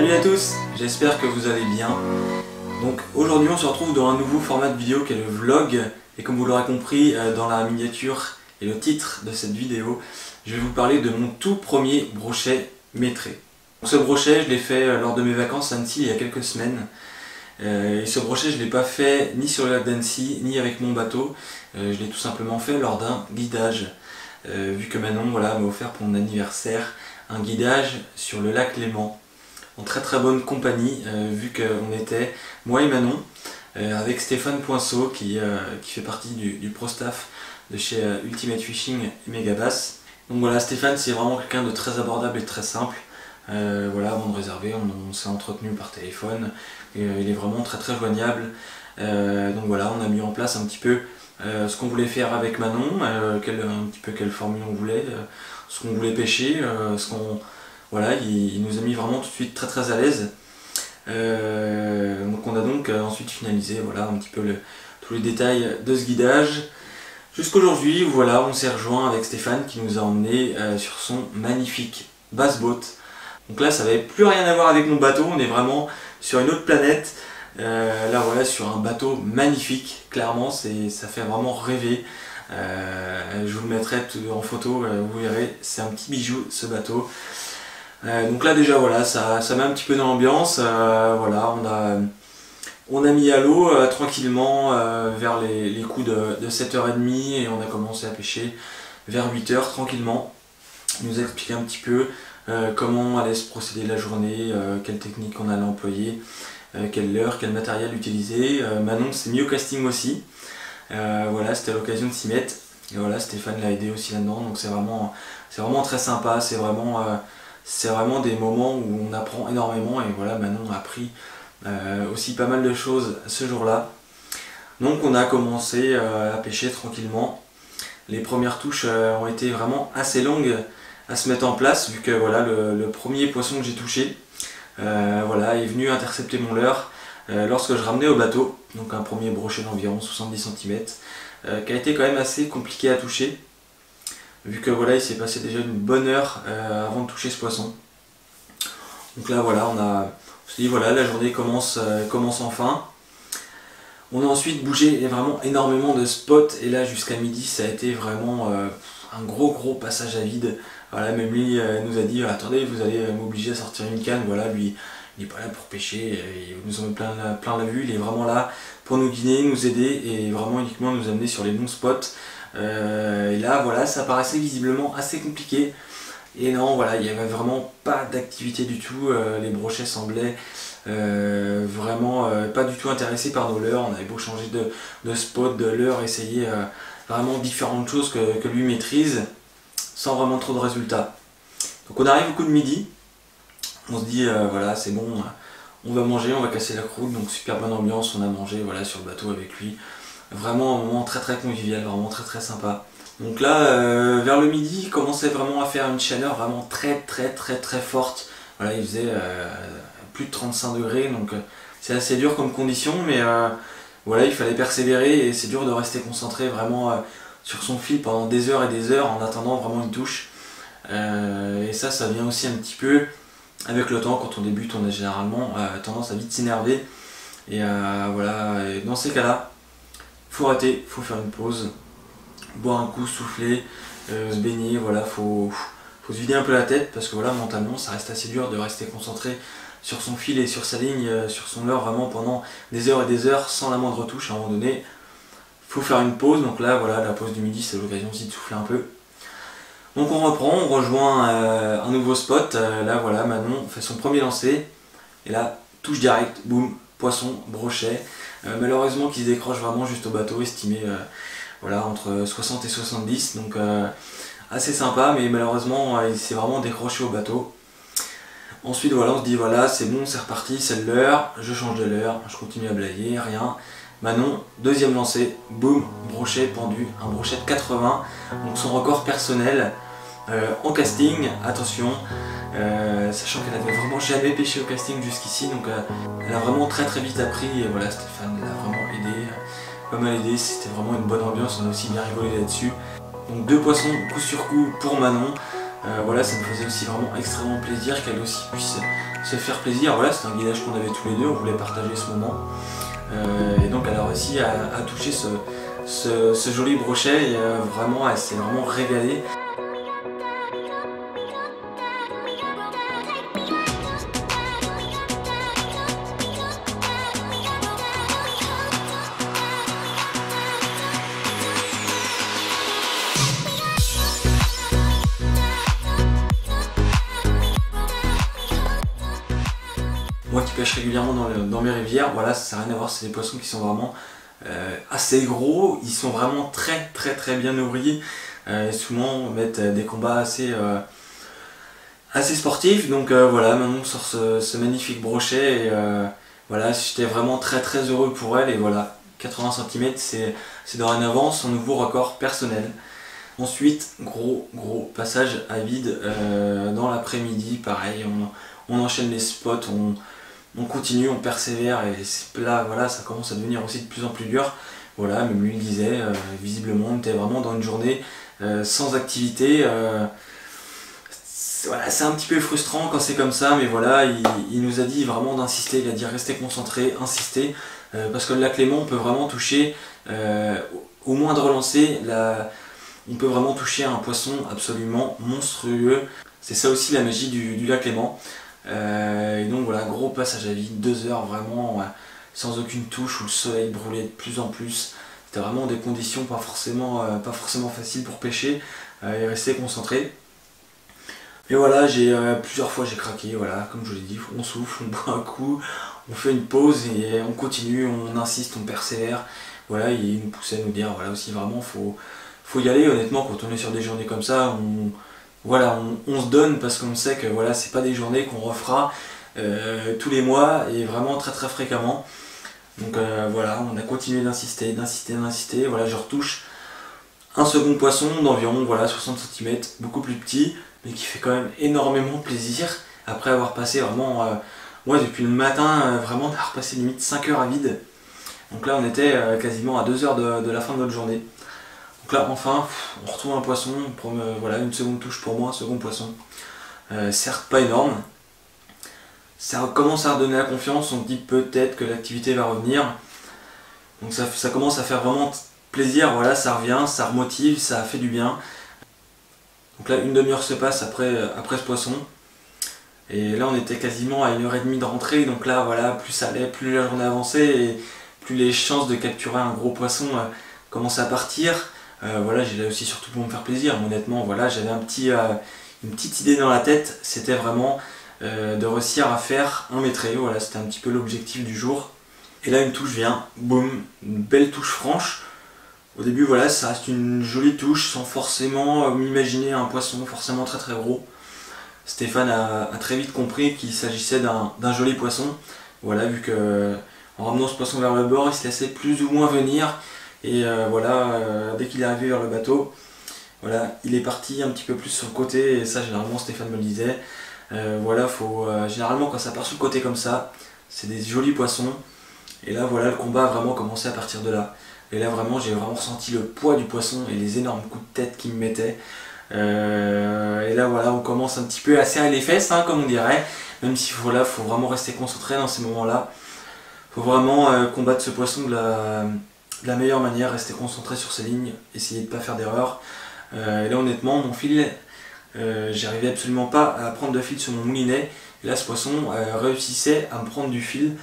Salut à tous, j'espère que vous allez bien. Donc aujourd'hui on se retrouve dans un nouveau format de vidéo qui est le vlog. Et comme vous l'aurez compris dans la miniature et le titre de cette vidéo, je vais vous parler de mon tout premier brochet maîtré. Ce brochet je l'ai fait lors de mes vacances à Annecy il y a quelques semaines. Et ce brochet je ne l'ai pas fait ni sur le lac d'Annecy ni avec mon bateau. Je l'ai tout simplement fait lors d'un guidage. Vu que Manon m'a offert pour mon anniversaire un guidage sur le lac Léman. En très très bonne compagnie, vu qu'on était, moi et Manon, avec Stéphane Poinceau qui fait partie du pro staff de chez Ultimate Fishing et Megabass. Donc voilà, Stéphane c'est vraiment quelqu'un de très abordable et très simple. Avant de réserver, on s'est entretenu par téléphone et il est vraiment très très joignable. Donc voilà, on a mis en place un petit peu ce qu'on voulait faire avec Manon, un petit peu quelle formule on voulait, ce qu'on voulait pêcher, il nous a mis vraiment tout de suite très très à l'aise. Donc on a donc ensuite finalisé un petit peu tous les détails de ce guidage. Jusqu'aujourd'hui, on s'est rejoint avec Stéphane qui nous a emmené sur son magnifique bassboat. Donc là ça n'avait plus rien à voir avec mon bateau, on est vraiment sur une autre planète. Sur un bateau magnifique, clairement ça fait vraiment rêver. Je vous le mettrai en photo, vous verrez, c'est un petit bijou ce bateau. Donc là déjà ça met un petit peu dans l'ambiance. On a mis à l'eau tranquillement vers les coups de 7h30 et on a commencé à pêcher vers 8h tranquillement. Il nous a expliqué un petit peu comment allait se procéder la journée, quelle technique on allait employer, quelle leurre, quel matériel utiliser. Manon s'est mis au casting aussi. C'était l'occasion de s'y mettre. Et Stéphane l'a aidé aussi là-dedans. Donc c'est vraiment très sympa. C'est vraiment des moments où on apprend énormément. Et Manon a appris aussi pas mal de choses ce jour-là. Donc on a commencé à pêcher tranquillement. Les premières touches ont été vraiment assez longues à se mettre en place, vu que le premier poisson que j'ai touché est venu intercepter mon leurre lorsque je ramenais au bateau. Donc un premier brochet d'environ 70 cm qui a été quand même assez compliqué à toucher, vu que il s'est passé déjà une bonne heure avant de toucher ce poisson. Donc là on s'est dit la journée commence enfin. On a ensuite bougé vraiment énormément de spots et là jusqu'à midi ça a été vraiment un gros passage à vide. Même lui nous a dit attendez, vous allez m'obliger à sortir une canne. Lui il n'est pas là pour pêcher, il nous en met plein la vue, il est vraiment là pour nous guider, nous aider et vraiment uniquement nous amener sur les bons spots. Et là ça paraissait visiblement assez compliqué. Et non, il n'y avait vraiment pas d'activité du tout, les brochets semblaient vraiment pas du tout intéressés par nos leurres. On avait beau changer de spot, de leurre, essayer vraiment différentes choses que lui maîtrise, sans vraiment trop de résultats. Donc on arrive au coup de midi, on se dit c'est bon, on va manger, on va casser la croûte, donc super bonne ambiance, on a mangé sur le bateau avec lui. Vraiment un moment très convivial, vraiment très sympa. Donc là, vers le midi, il commençait vraiment à faire une chaleur vraiment très forte. Il faisait plus de 35 degrés, donc c'est assez dur comme condition, mais il fallait persévérer et c'est dur de rester concentré vraiment sur son fil pendant des heures et des heures en attendant vraiment une touche. Et ça vient aussi un petit peu avec le temps. Quand on débute, on a généralement tendance à vite s'énerver. Et et dans ces cas-là, faut arrêter, faut faire une pause, boire un coup, souffler, se baigner, faut se vider un peu la tête parce que mentalement ça reste assez dur de rester concentré sur son fil et sur sa ligne, sur son leurre vraiment pendant des heures et des heures sans la moindre touche. À un moment donné, faut faire une pause. Donc là la pause du midi c'est l'occasion aussi de souffler un peu. Donc on reprend, on rejoint un nouveau spot. Manon fait son premier lancer et là touche direct, boum, poisson, brochet. Malheureusement qui se décroche vraiment juste au bateau, estimé entre 60 et 70, donc assez sympa, mais malheureusement il s'est vraiment décroché au bateau. Ensuite on se dit c'est bon, c'est reparti, c'est l'heure, je change de leurre, je continue à blaguer, rien. Manon, deuxième lancé, boum, brochet pendu, un brochet de 80, donc son record personnel en casting, attention, sachant qu'elle n'avait vraiment jamais pêché au casting jusqu'ici, donc elle a vraiment très vite appris, et Stéphane l'a vraiment aidé, pas mal aidé, c'était vraiment une bonne ambiance, on a aussi bien rigolé là-dessus. Donc deux poissons coup sur coup pour Manon, Voilà, ça me faisait aussi vraiment extrêmement plaisir qu'elle aussi puisse se faire plaisir. Voilà, c'est un guidage qu'on avait tous les deux, on voulait partager ce moment. Et donc elle a réussi à toucher ce joli brochet et vraiment elle s'est vraiment régalée. Moi qui pêche régulièrement dans mes rivières, voilà, ça n'a rien à voir, c'est des poissons qui sont vraiment assez gros, ils sont vraiment très bien nourris, et souvent on met des combats assez sportifs, donc voilà, maintenant on sort ce magnifique brochet, et voilà, j'étais vraiment très heureux pour elle, et voilà, 80 cm c'est dorénavant son nouveau record personnel. Ensuite, gros passage à vide dans l'après-midi, pareil, on enchaîne les spots, on continue, on persévère et là voilà, ça commence à devenir aussi de plus en plus dur. Voilà, même lui le disait, visiblement on était vraiment dans une journée sans activité. Voilà, c'est un petit peu frustrant quand c'est comme ça, mais voilà, il nous a dit vraiment d'insister, il a dit restez concentré, insistez, parce que le lac Léman on peut vraiment toucher, au moindre lancer, on peut vraiment toucher un poisson absolument monstrueux. C'est ça aussi la magie du lac Léman. Et donc voilà, gros passage à vide, 2 heures vraiment sans aucune touche, où le soleil brûlait de plus en plus. C'était vraiment des conditions pas forcément faciles pour pêcher et rester concentré. Et voilà, plusieurs fois j'ai craqué, voilà, comme je vous l'ai dit, on souffle, on boit un coup, on fait une pause et on continue, on insiste, on persévère. Voilà, il nous poussait à nous dire, voilà aussi vraiment, faut y aller. Honnêtement, quand on est sur des journées comme ça, voilà, on se donne parce qu'on sait que voilà, c'est pas des journées qu'on refera tous les mois et vraiment très fréquemment. Donc voilà, on a continué d'insister. Voilà, je retouche un second poisson d'environ voilà, 60 cm, beaucoup plus petit, mais qui fait quand même énormément plaisir. Après avoir passé vraiment, moi depuis le matin, vraiment d'avoir passé limite 5 heures à vide. Donc là on était quasiment à 2 heures de la fin de notre journée. Donc là enfin on retrouve un poisson, voilà, une seconde touche pour moi, un second poisson. Certes pas énorme, ça commence à redonner la confiance, on se dit peut-être que l'activité va revenir. Donc ça commence à faire vraiment plaisir, voilà, ça revient, ça remotive, ça fait du bien. Donc là une demi-heure se passe après ce poisson. Et là on était quasiment à 1h30 de rentrée, donc là voilà, plus ça allait, plus la journée avançait et plus les chances de capturer un gros poisson commençaient à partir. Voilà, j'y allais aussi surtout pour me faire plaisir, mais honnêtement voilà, j'avais une petite idée dans la tête, c'était vraiment de réussir à faire un métréau, voilà, c'était un petit peu l'objectif du jour. Et là une touche vient, boum, une belle touche franche. Au début voilà, ça reste une jolie touche sans forcément m'imaginer un poisson forcément très gros. Stéphane a très vite compris qu'il s'agissait d'un joli poisson. Voilà, vu que en ramenant ce poisson vers le bord, il se laissait plus ou moins venir. Et voilà, dès qu'il est arrivé vers le bateau, voilà, il est parti un petit peu plus sur le côté. Et ça, généralement, Stéphane me le disait. Voilà, généralement, quand ça part sur le côté comme ça, c'est des jolis poissons. Et là, voilà, le combat a vraiment commencé à partir de là. Et là, vraiment, j'ai vraiment ressenti le poids du poisson et les énormes coups de tête qu'il me mettait. Et là voilà, on commence un petit peu à serrer les fesses, hein, comme on dirait, même s'il faut vraiment rester concentré dans ces moments-là. Il faut vraiment combattre ce poisson de la meilleure manière, rester concentré sur ses lignes, essayer de ne pas faire d'erreur. Et là honnêtement, mon fil, j'arrivais absolument pas à prendre de fil sur mon moulinet. Et là ce poisson réussissait à me prendre du fil.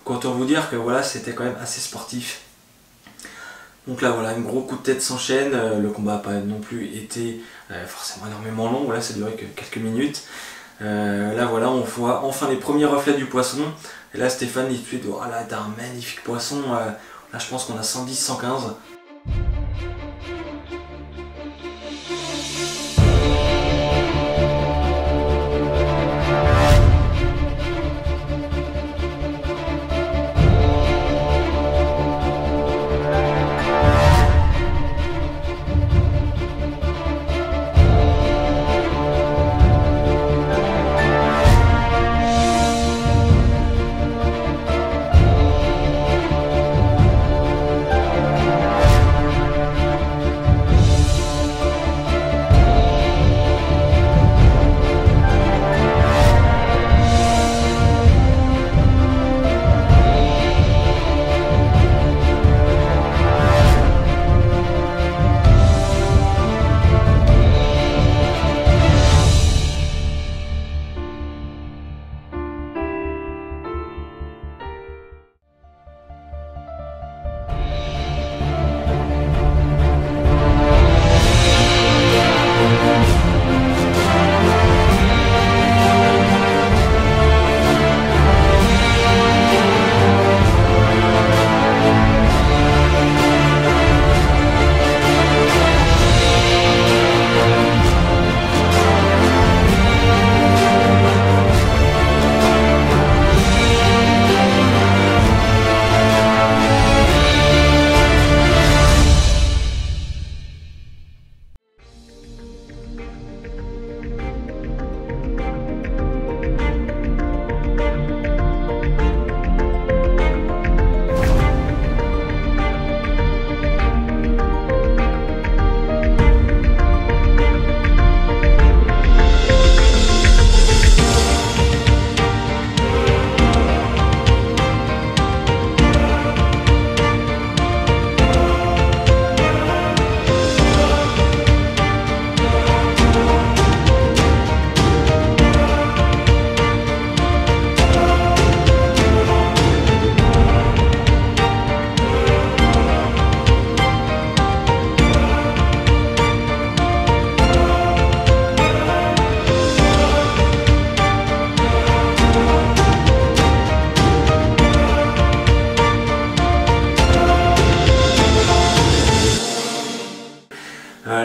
Donc autant vous dire que voilà, c'était quand même assez sportif. Donc là voilà, un gros coup de tête s'enchaîne, le combat n'a pas non plus été forcément énormément long, voilà, ça a duré que quelques minutes. Là voilà, on voit enfin les premiers reflets du poisson, et là Stéphane dit tout de suite, oh là t'as un magnifique poisson, là je pense qu'on a 110, 115.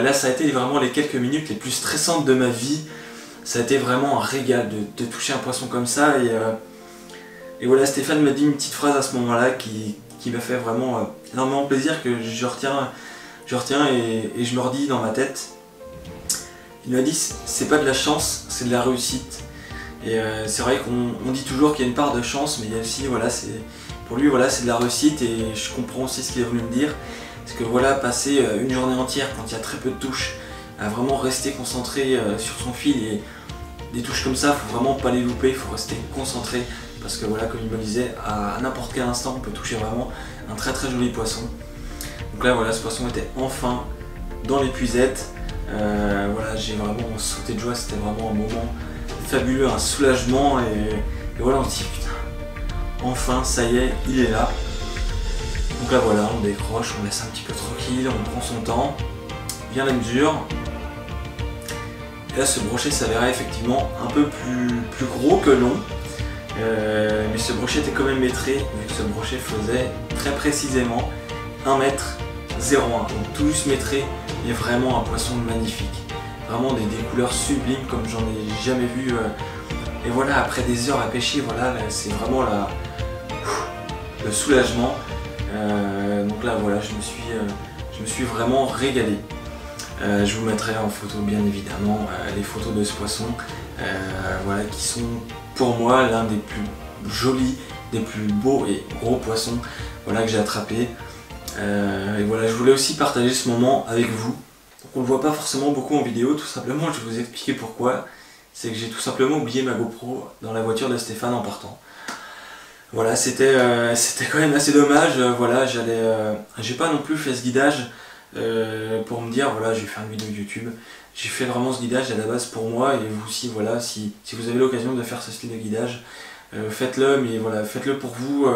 Là ça a été vraiment les quelques minutes les plus stressantes de ma vie. Ça a été vraiment un régal de toucher un poisson comme ça. Et voilà, Stéphane m'a dit une petite phrase à ce moment-là qui m'a fait vraiment énormément plaisir, que je retiens et je me redis dans ma tête. Il m'a dit c'est pas de la chance, c'est de la réussite. Et c'est vrai qu'on dit toujours qu'il y a une part de chance, mais il y a aussi, voilà, pour lui, voilà, c'est de la réussite, et je comprends aussi ce qu'il est venu me dire. Parce que voilà, passer une journée entière quand il y a très peu de touches, à vraiment rester concentré sur son fil, et des touches comme ça, faut vraiment pas les louper, il faut rester concentré. Parce que voilà, comme il me disait, à n'importe quel instant, on peut toucher vraiment un très très joli poisson. Donc là, voilà, ce poisson était enfin dans l'épuisette. Voilà, j'ai vraiment sauté de joie, c'était vraiment un moment fabuleux, un soulagement, et voilà, on se dit putain, enfin ça y est, il est là. Donc là voilà, on décroche, on laisse un petit peu tranquille, on prend son temps, vient la mesure. Et là ce brochet s'avérait effectivement un peu plus gros que long, mais ce brochet était quand même maîtré, vu que ce brochet faisait très précisément 1,01 m, donc tout juste maîtré, et vraiment un poisson magnifique. Vraiment des couleurs sublimes comme j'en ai jamais vu. Et voilà, après des heures à pêcher, voilà, c'est vraiment le soulagement. Donc là voilà, je me suis vraiment régalé. Je vous mettrai en photo bien évidemment les photos de ce poisson, voilà, qui sont pour moi l'un des plus jolis, des plus beaux et gros poissons, voilà, que j'ai attrapé. Et voilà, je voulais aussi partager ce moment avec vous. Donc on ne le voit pas forcément beaucoup en vidéo, tout simplement, je vais vous expliquer pourquoi. C'est que j'ai tout simplement oublié ma GoPro dans la voiture de Stéphane en partant. Voilà, c'était quand même assez dommage. Voilà, j'ai pas non plus fait ce guidage pour me dire voilà, je vais faire une vidéo YouTube. J'ai fait vraiment ce guidage à la base pour moi, et vous aussi, voilà, si vous avez l'occasion de faire ce style de guidage, faites-le, mais voilà, faites-le pour vous.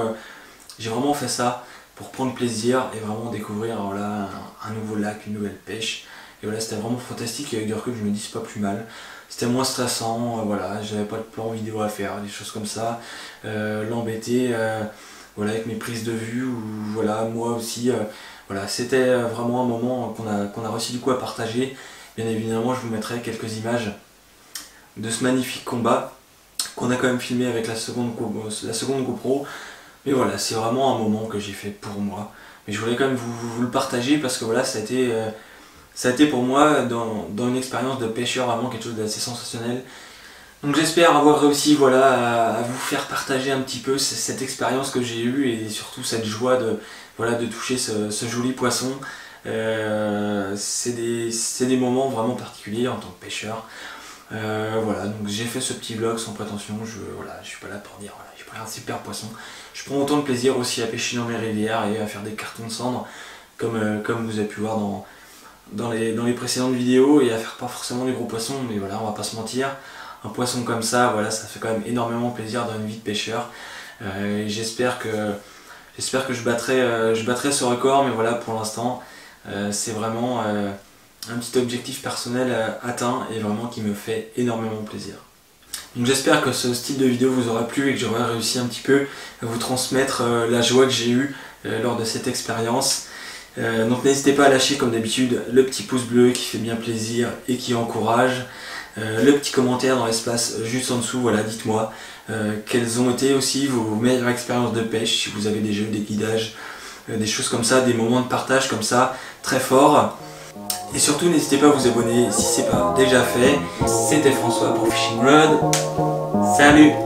J'ai vraiment fait ça pour prendre plaisir et vraiment découvrir, voilà, un nouveau lac, une nouvelle pêche. Et voilà, c'était vraiment fantastique, et avec du recul je me dis c'est pas plus mal. C'était moins stressant, voilà, j'avais pas de plan vidéo à faire, des choses comme ça. L'embêter, voilà, avec mes prises de vue, ou voilà, moi aussi, voilà, c'était vraiment un moment qu'on a réussi du coup à partager. Bien évidemment, je vous mettrai quelques images de ce magnifique combat qu'on a quand même filmé avec la seconde GoPro. Mais voilà, c'est vraiment un moment que j'ai fait pour moi. Mais je voulais quand même vous le partager, parce que voilà, ça a été pour moi dans une expérience de pêcheur vraiment quelque chose d'assez sensationnel. Donc j'espère avoir réussi, voilà, à vous faire partager un petit peu cette expérience que j'ai eue, et surtout cette joie de toucher ce joli poisson. C'est des moments vraiment particuliers en tant que pêcheur. Voilà, donc j'ai fait ce petit vlog sans prétention. Voilà, je suis pas là pour dire voilà, j'ai pris un super poisson. Je prends autant de plaisir aussi à pêcher dans mes rivières et à faire des cartons de cendres, comme vous avez pu voir dans les précédentes vidéos, et à faire pas forcément des gros poissons, mais voilà, on va pas se mentir, un poisson comme ça, voilà, ça fait quand même énormément plaisir dans une vie de pêcheur. J'espère que je battrai ce record, mais voilà, pour l'instant c'est vraiment un petit objectif personnel atteint, et vraiment qui me fait énormément plaisir. Donc j'espère que ce style de vidéo vous aura plu, et que j'aurai réussi un petit peu à vous transmettre la joie que j'ai eue lors de cette expérience. Donc n'hésitez pas à lâcher comme d'habitude le petit pouce bleu qui fait bien plaisir et qui encourage, le petit commentaire dans l'espace juste en dessous, voilà, dites-moi quelles ont été aussi vos meilleures expériences de pêche, si vous avez des jeux, des guidages, des choses comme ça, des moments de partage comme ça, très forts. Et surtout n'hésitez pas à vous abonner si c'est pas déjà fait. C'était François pour Fishing Rod. Salut!